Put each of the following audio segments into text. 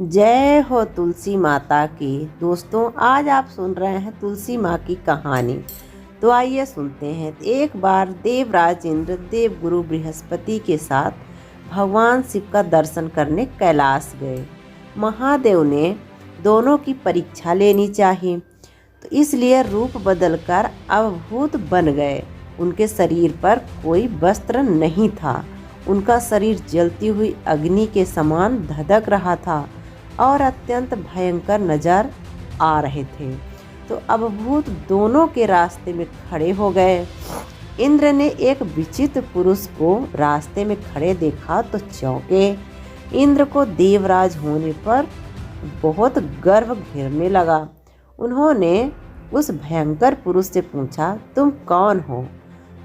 जय हो तुलसी माता की। दोस्तों, आज आप सुन रहे हैं तुलसी माँ की कहानी। तो आइए सुनते हैं। एक बार देवराज इंद्र देवगुरु बृहस्पति के साथ भगवान शिव का दर्शन करने कैलाश गए। महादेव ने दोनों की परीक्षा लेनी चाहिए, तो इसलिए रूप बदलकर अवभूत बन गए। उनके शरीर पर कोई वस्त्र नहीं था। उनका शरीर जलती हुई अग्नि के समान धधक रहा था और अत्यंत भयंकर नजर आ रहे थे। तो अवभूत दोनों के रास्ते में खड़े हो गए। इंद्र ने एक विचित्र पुरुष को रास्ते में खड़े देखा तो चौंके। इंद्र को देवराज होने पर बहुत गर्व घेरने लगा। उन्होंने उस भयंकर पुरुष से पूछा, तुम कौन हो?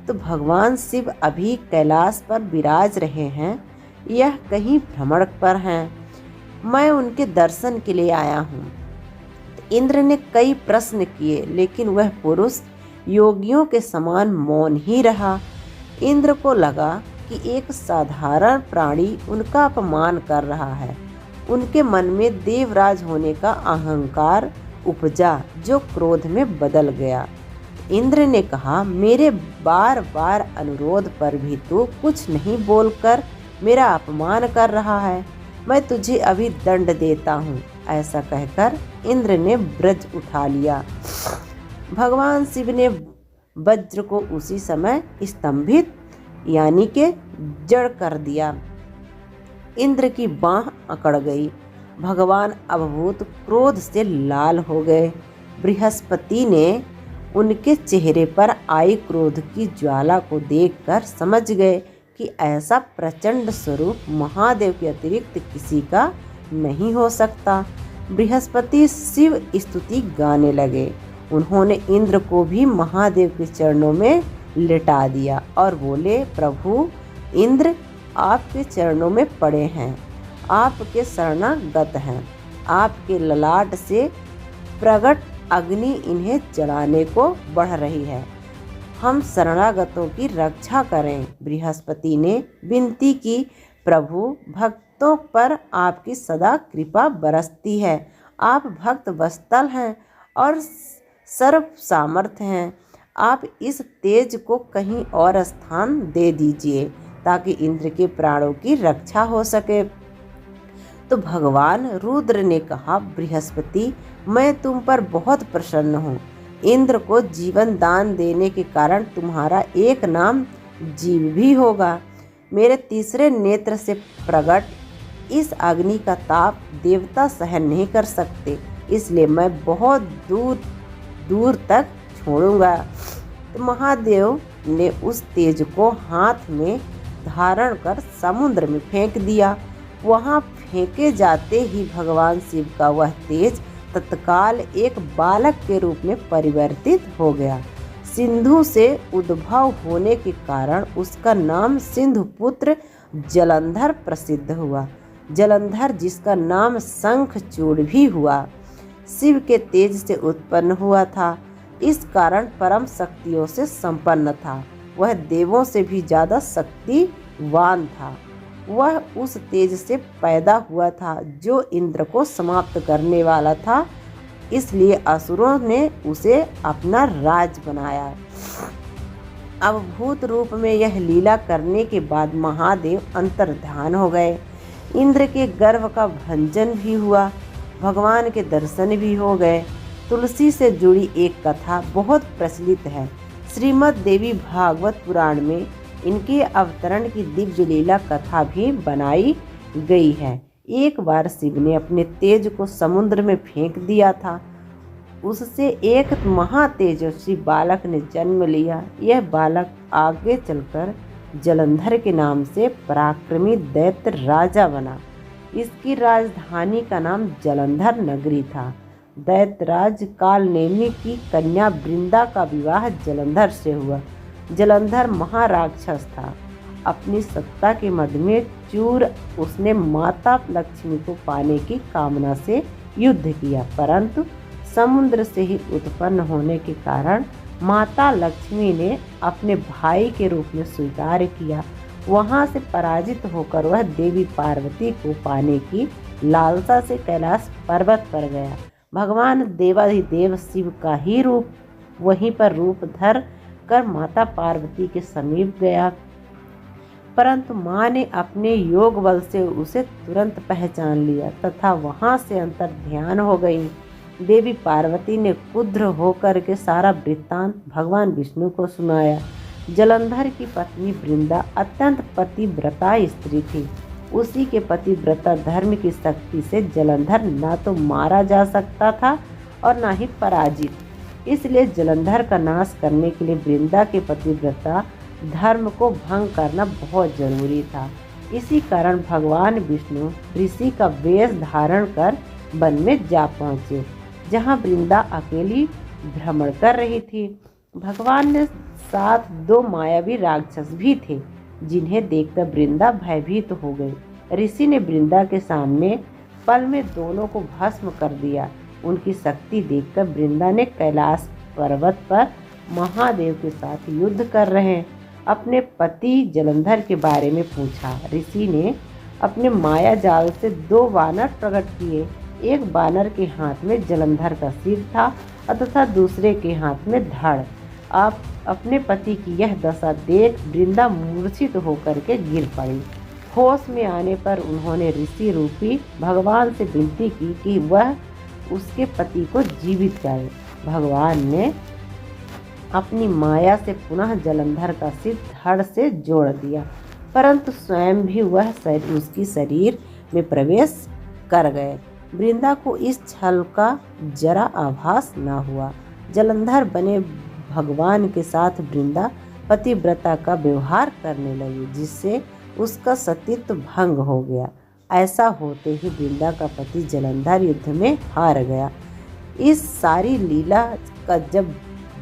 तो भगवान शिव अभी कैलाश पर विराज रहे हैं, यह कहीं भ्रमण पर हैं। मैं उनके दर्शन के लिए आया हूँ। इंद्र ने कई प्रश्न किए, लेकिन वह पुरुष योगियों के समान मौन ही रहा। इंद्र को लगा कि एक साधारण प्राणी उनका अपमान कर रहा है। उनके मन में देवराज होने का अहंकार उपजा, जो क्रोध में बदल गया। इंद्र ने कहा, मेरे बार बार अनुरोध पर भी तू कुछ नहीं बोलकर मेरा अपमान कर रहा है। मैं तुझे अभी दंड देता हूँ। ऐसा कहकर इंद्र ने वज्र उठा लिया। भगवान शिव ने वज्र को उसी समय स्तंभित यानी के जड़ कर दिया। इंद्र की बाह अकड़ गई। भगवान अवभूत क्रोध से लाल हो गए। बृहस्पति ने उनके चेहरे पर आई क्रोध की ज्वाला को देखकर समझ गए कि ऐसा प्रचंड स्वरूप महादेव के अतिरिक्त किसी का नहीं हो सकता। बृहस्पति शिव स्तुति गाने लगे। उन्होंने इंद्र को भी महादेव के चरणों में लिटा दिया और बोले, प्रभु इंद्र आपके चरणों में पड़े हैं, आपके शरणागत हैं। आपके ललाट से प्रकट अग्नि इन्हें जलाने को बढ़ रही है। हम शरणागतों की रक्षा करें। बृहस्पति ने विनती की, प्रभु भक्तों पर आपकी सदा कृपा बरसती है। आप भक्त वत्सल हैं और सर्व सामर्थ्य हैं। आप इस तेज को कहीं और स्थान दे दीजिए ताकि इंद्र के प्राणों की रक्षा हो सके। तो भगवान रुद्र ने कहा, बृहस्पति मैं तुम पर बहुत प्रसन्न हूँ। इंद्र को जीवन दान देने के कारण तुम्हारा एक नाम जीव भी होगा। मेरे तीसरे नेत्र से प्रकट इस अग्नि का ताप देवता सहन नहीं कर सकते, इसलिए मैं बहुत दूर दूर तक छोड़ूंगा। तो महादेव ने उस तेज को हाथ में धारण कर समुद्र में फेंक दिया। वहाँ फेंके जाते ही भगवान शिव का वह तेज तत्काल एक बालक के रूप में परिवर्तित हो गया। सिंधु से उद्भव होने के कारण उसका नाम सिंधु पुत्र जलंधर प्रसिद्ध हुआ। जलंधर जिसका नाम शंखचूड़ भी हुआ, शिव के तेज से उत्पन्न हुआ था। इस कारण परम शक्तियों से संपन्न था। वह देवों से भी ज्यादा शक्तिवान था। वह उस तेज से पैदा हुआ था जो इंद्र को समाप्त करने वाला था, इसलिए असुरों ने उसे अपना राज बनाया। अवभूत रूप में यह लीला करने के बाद महादेव अंतर्ध्यान हो गए। इंद्र के गर्व का भंजन भी हुआ। भगवान के दर्शन भी हो गए। तुलसी से जुड़ी एक कथा बहुत प्रचलित है। श्रीमद् देवी भागवत पुराण में इनके अवतरण की दिव्य लीला कथा भी बनाई गई है। एक बार शिव ने अपने तेज को समुद्र में फेंक दिया था। उससे एक महातेजस्वी बालक ने जन्म लिया। यह बालक आगे चलकर जलंधर के नाम से पराक्रमी दैत्य राजा बना। इसकी राजधानी का नाम जलंधर नगरी था। दैत्यराज कालनेमि की कन्या वृंदा का विवाह जलंधर से हुआ। जलंधर महाराक्षस था। अपनी सत्ता के मद में चूर उसने माता लक्ष्मी को पाने की कामना से युद्ध किया, परंतु समुद्र से ही उत्पन्न होने के कारण माता लक्ष्मी ने अपने भाई के रूप में स्वीकार किया। वहां से पराजित होकर वह देवी पार्वती को पाने की लालसा से कैलाश पर्वत पर गया। भगवान देवाधिदेव शिव का ही रूप वहीं पर रूप धर कर माता पार्वती के समीप गया, परंतु माँ ने अपने योग बल से उसे तुरंत पहचान लिया तथा वहां से अंतर ध्यान हो गई। देवी पार्वती ने क्रुद्ध होकर के सारा वृत्तांत भगवान विष्णु को सुनाया। जलंधर की पत्नी वृंदा अत्यंत पतिव्रता स्त्री थी। उसी के पतिव्रता धर्म की शक्ति से जलंधर ना तो मारा जा सकता था और ना ही पराजित। इसलिए जलंधर का नाश करने के लिए वृंदा के पतिव्रता धर्म को भंग करना बहुत जरूरी था। इसी कारण भगवान विष्णु ऋषि का वेश धारण कर वन में जा पहुँचे, जहाँ वृंदा अकेली भ्रमण कर रही थी। भगवान ने साथ 2 मायावी राक्षस भी थे, जिन्हें देखकर वृंदा भयभीत हो गई। ऋषि ने वृंदा के सामने पल में दोनों को भस्म कर दिया। उनकी शक्ति देखकर वृंदा ने कैलाश पर्वत पर महादेव के साथ युद्ध कर रहे अपने पति जलंधर के बारे में पूछा। ऋषि ने अपने माया जाल से 2 वानर प्रकट किए। एक वानर के हाथ में जलंधर का सिर था तथा दूसरे के हाथ में धड़। आप अपने पति की यह दशा देख वृंदा मूर्छित होकर के गिर पड़ी। होश में आने पर उन्होंने ऋषि रूपी भगवान से विनती की कि वह उसके पति को जीवित करे। भगवान ने अपनी माया से पुनः जलंधर का सिर धड़ से जोड़ दिया, परंतु स्वयं भी वह उसकी शरीर में प्रवेश कर गए। वृंदा को इस छल का जरा आभास न हुआ। जलंधर बने भगवान के साथ वृंदा पतिव्रता का व्यवहार करने लगी, जिससे उसका सतीत्व भंग हो गया। ऐसा होते ही वृंदा का पति जलंधर युद्ध में हार गया। इस सारी लीला का जब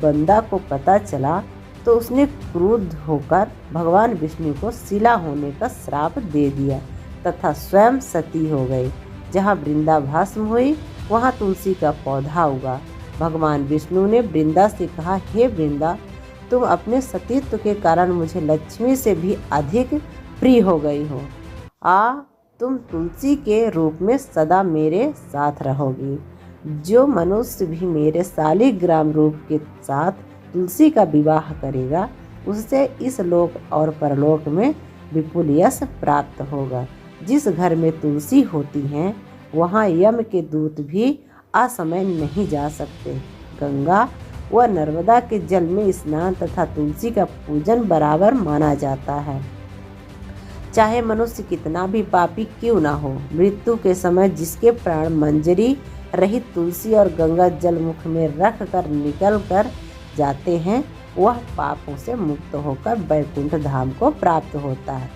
वृंदा को पता चला तो उसने क्रुद्ध होकर भगवान विष्णु को शिला होने का श्राप दे दिया तथा स्वयं सती हो गई। जहाँ वृंदा भस्म हुई वहाँ तुलसी का पौधा उगा। भगवान विष्णु ने वृंदा से कहा, हे वृंदा, तुम अपने सतीत्व के कारण मुझे लक्ष्मी से भी अधिक प्रिय हो गई हो। तुम तुलसी के रूप में सदा मेरे साथ रहोगी। जो मनुष्य भी मेरे शालिग्राम रूप के साथ तुलसी का विवाह करेगा, उससे इस लोक और परलोक में विपुल यश प्राप्त होगा। जिस घर में तुलसी होती हैं, वहाँ यम के दूत भी असमय नहीं जा सकते। गंगा व नर्मदा के जल में स्नान तथा तुलसी का पूजन बराबर माना जाता है। चाहे मनुष्य कितना भी पापी क्यों ना हो, मृत्यु के समय जिसके प्राण मंजरी रहित तुलसी और गंगा जल मुख में रख कर निकल कर जाते हैं, वह पापों से मुक्त होकर वैकुंठ धाम को प्राप्त होता है।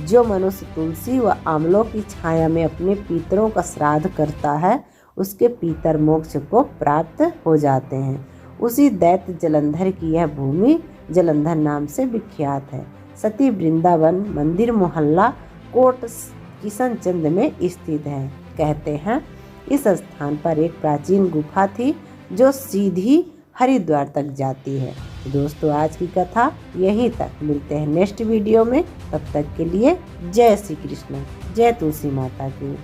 जो मनुष्य तुलसी व आंवलों की छाया में अपने पितरों का श्राद्ध करता है, उसके पितर मोक्ष को प्राप्त हो जाते हैं। उसी दैत्य जलंधर की यह भूमि जलंधर नाम से विख्यात है। सती वृंदावन मंदिर मोहल्ला कोट किशनचंद में स्थित है। कहते हैं इस स्थान पर एक प्राचीन गुफा थी जो सीधी हरिद्वार तक जाती है। दोस्तों, आज की कथा यहीं तक। मिलते हैं नेक्स्ट वीडियो में। तब तक के लिए जय श्री कृष्ण, जय तुलसी माता की।